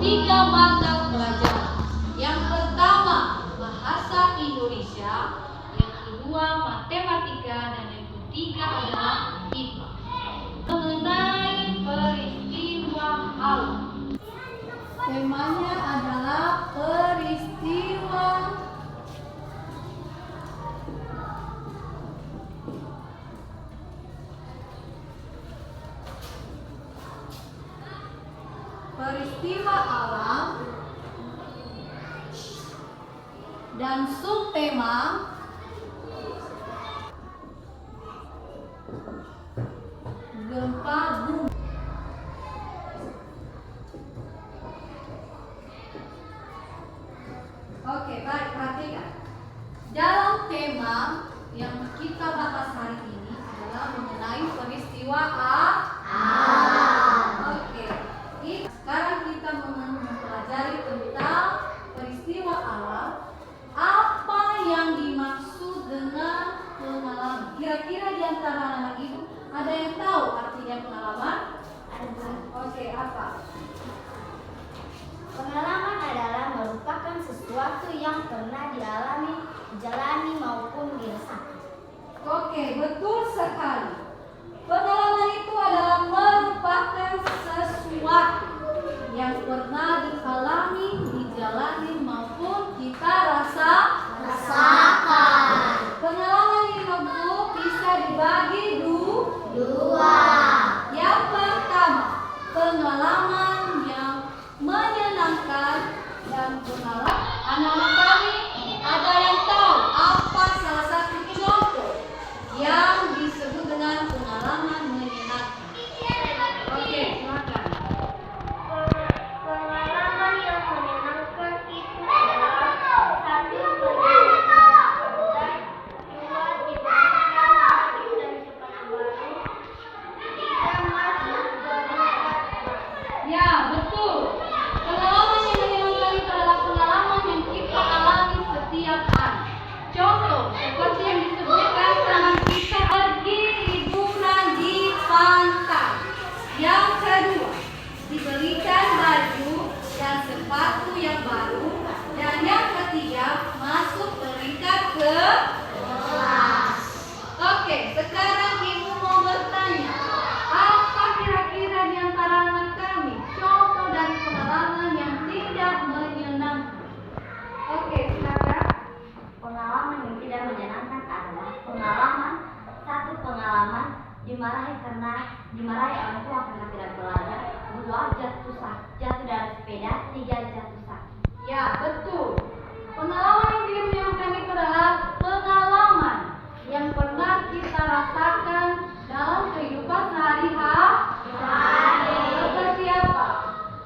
tiga mata pelajaran. Yang pertama bahasa Indonesia, yang kedua matematika, dan yang ketiga adalah IPA. Mengenai peristiwa alam, temanya adalah peristiwa alam, dan subtema gempa bumi. Oke, baik, perhatikan. Dalam tema yang kita bahas hari ini adalah mengenai peristiwa alam. Oke, sekarang kita mempelajari tentang peristiwa alam. Apa yang dimaksud dengan pengalaman? Kira-kira di antara anak ibu ada yang tahu artinya pengalaman? Oke, apa? Pengalaman adalah merupakan sesuatu yang pernah dijalani maupun dirasakan. Oke, betul sekali. Pengalaman itu adalah merupakan sesuatu yang pernah dialami, dijalani maupun kita rasakan. Pengalaman itu bisa dibagi dua. Yang pertama, pengalaman yang menyenangkan dan pengalaman. Anak-anak kami, ada yang tahu apa salah satu contoh yang disebut dengan pengalaman menyenangkan? Oke, silakan. Pengalaman yang menyenangkan itu adalah satu menyenangkan, dua diberikan lagi dan sepanjang baru, tiga masuk berangkat. Ya, betul. Pengalaman yang menyenangkan itu adalah pengalaman yang kita alami setiap hari. Contoh, seperti yang disebutkan teman kita pergi liburan di pantai. Yang kedua, diberikan baju dan sepatu yang baru. Dan yang ketiga, masuk peringkat ke kelas. Oke, sekarang ibu mau bertanya, apa kira-kira di antara anak kami contoh dari pengalaman yang tidak menyenangkan? Oke, silakan. Pengalaman yang tidak menyenangkan adalah pengalaman dimarahi orang tua karena tidak belajar, kedua jatuh dari sepeda, tiga jatuh sakit. Ya, betul. Pengalaman yang tidak menyenangkan itu adalah pengalaman yang pernah kita rasakan dalam kehidupan sehari-hari. Seperti apa?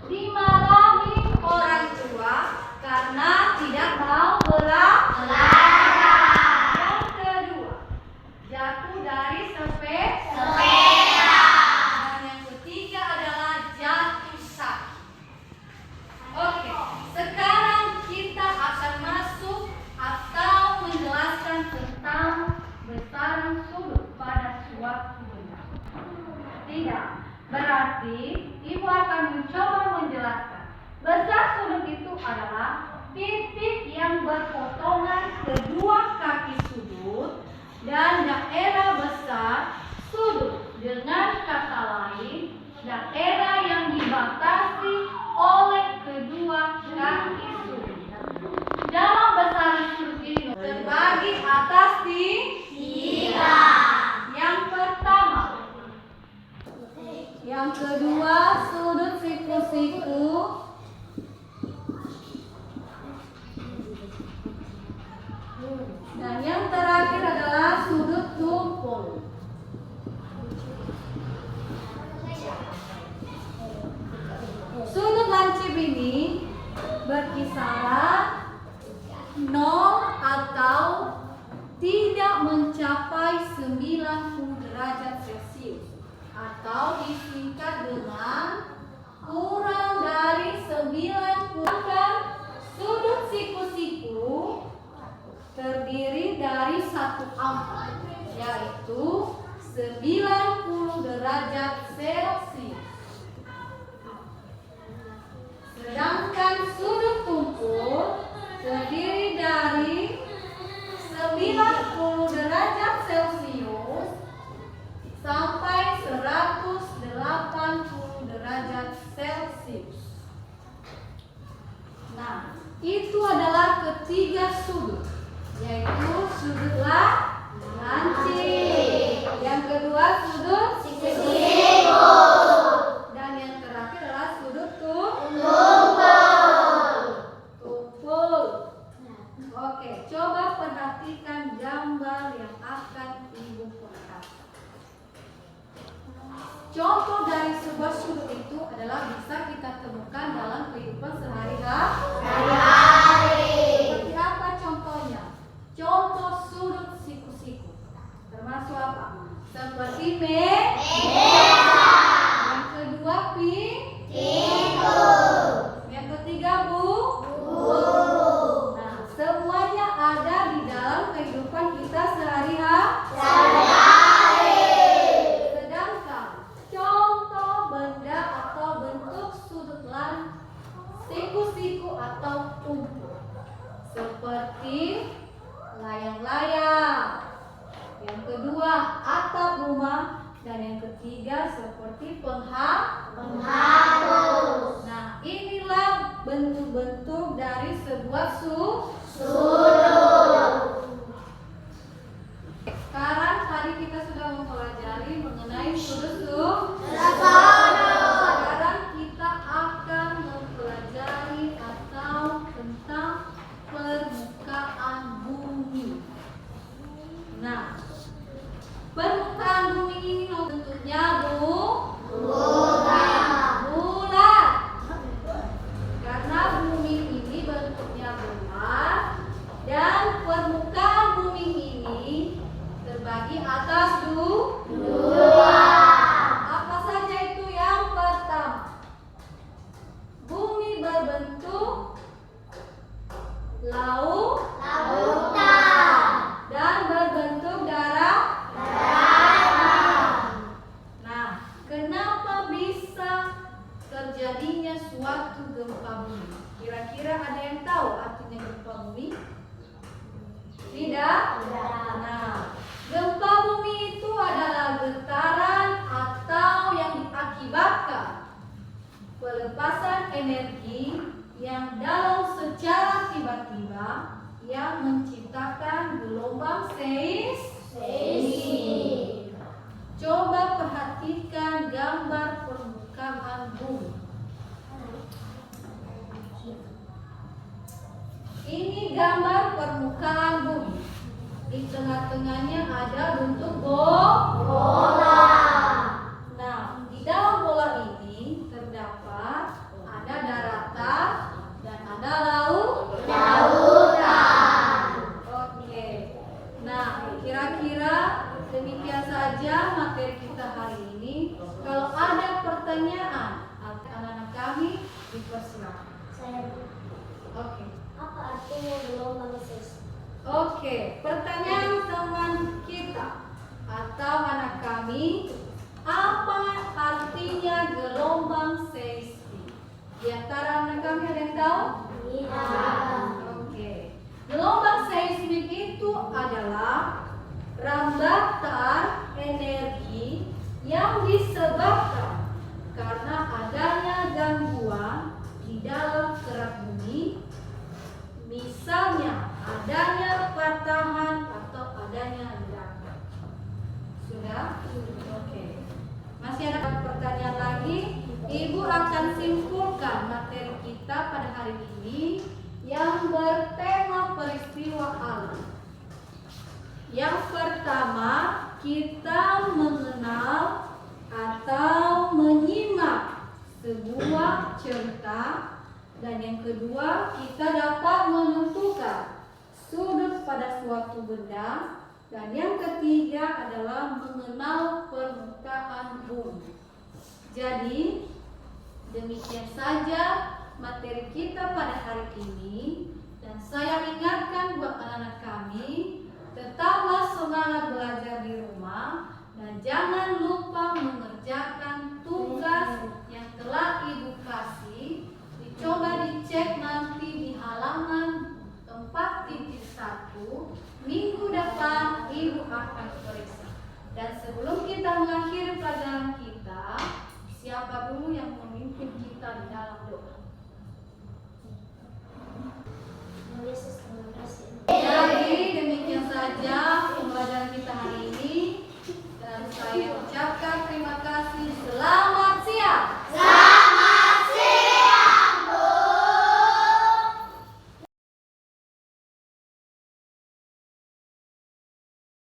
Dimarahi orang tua karena tidak mau belajar. Yang kedua, jatuh dari sepeda. Dan yang ketiga adalah jatuh sakit. Oke, sekarang kita akan masuk atau menjelaskan tentang besaran sudut pada suatu benda. Tidak, berarti ibu akan mencoba menjelaskan. Besar sudut itu adalah titik yang berpotongan kedua kaki sudut dan daerah besar sudut. Dengan kata lain, daerah yang dibatasi oleh kedua kaki sudut. Dalam besaran sudut ini terbagi atas tiga. Yang pertama, yang kedua sudut siku-siku, dan yang terakhir adalah sudut tumpul. Sudut lancip ini berkisaran 0 atau tidak mencapai 90 derajat Celcius, atau disingkat dengan kurang dari 90. Sudut siku-siku terdiri dari satu angka, yaitu 90 derajat Celcius. Sedangkan sudut tumpul terdiri dari 90 derajat Celcius sampai 180 derajat Celcius. Nah, itu adalah ketiga sudut, yaitu sudut lancip, yang kedua sudut siku, dan yang terakhir adalah sudut tumpul. Oke, coba perhatikan gambar yang akan Ibu perhatikan. Contoh dari sebuah sudut itu adalah bisa kita temukan dalam kehidupan sehari-hari. Seperti apa contohnya? Contoh sudut siku-siku termasuk apa? Seperti meja. Yang kedua pintu. Yang ketiga buku. Nah, semuanya ada di dalam kehidupan kita sehari-hari. Sedangkan contoh benda atau bentuk sudut siku-siku atau tumpul seperti layang-layang, yang kedua atap rumah, dan yang ketiga seperti penghapus. Nah, inilah bentuk-bentuk dari sebuah sudut. Sekarang tadi kita sudah mempelajari mengenai sudut. Sekarang kita akan mempelajari atau tentang permukaan bumi. Nah, permukaan bumi ini bentuknya bulat. Karena bumi ini bentuknya bulat dan permukaan bumi ini terbagi atas dua. Apa saja itu? Yang pertama, bumi berbentuk lautan dan berbentuk daratan. Nah, kenapa bisa terjadinya suatu gempa bumi? Kira-kira ada yang tahu artinya gempa bumi? Tidak? Nah, gempa bumi itu adalah getaran atau yang diakibatkan pelepasan energi yang dalam secara tiba-tiba yang menciptakan gelombang seismik. Coba perhatikan gambar permukaan bumi. Ini gambar permukaan bumi. Di tengah-tengahnya ada bentuk bola. Nah, di dalam bola ini terdapat ada daratan dan ada lautan. Oke. Nah, kira-kira demikian saja materi kita hari ini. Kalau ada pertanyaan, anak-anak kami dipersilakan. Oke. Apa artinya gelombang seismik? Oke, pertanyaan teman kita atau anak kami, apa artinya gelombang seismik? Di antara anak kami ada yang tahu? Iya. Oke. Gelombang seismik itu adalah rambatan energi yang disebabkan karena adanya gangguan di dalam kerak bumi, misalnya adanya patahan atau adanya ledakan. Sudah? Oke. Masih ada pertanyaan lagi? Ibu akan simpulkan materi kita pada hari ini yang bertema peristiwa alam. Yang pertama, kita mengenal atau menyimak sebuah cerita, dan yang kedua, kita dapat menentukan sudut pada suatu benda, dan yang ketiga adalah mengenal permukaan bumi. Jadi, demikian saja materi kita pada hari ini, dan saya ingatkan buat anak-anak kami, tetaplah semangat belajar di rumah dan jangan lupa mengerjakan tugas yang telah Ibu kasih. Dicoba dulu akan periksa. Dan sebelum kita mengakhiri pelajaran kita, siapa dulu yang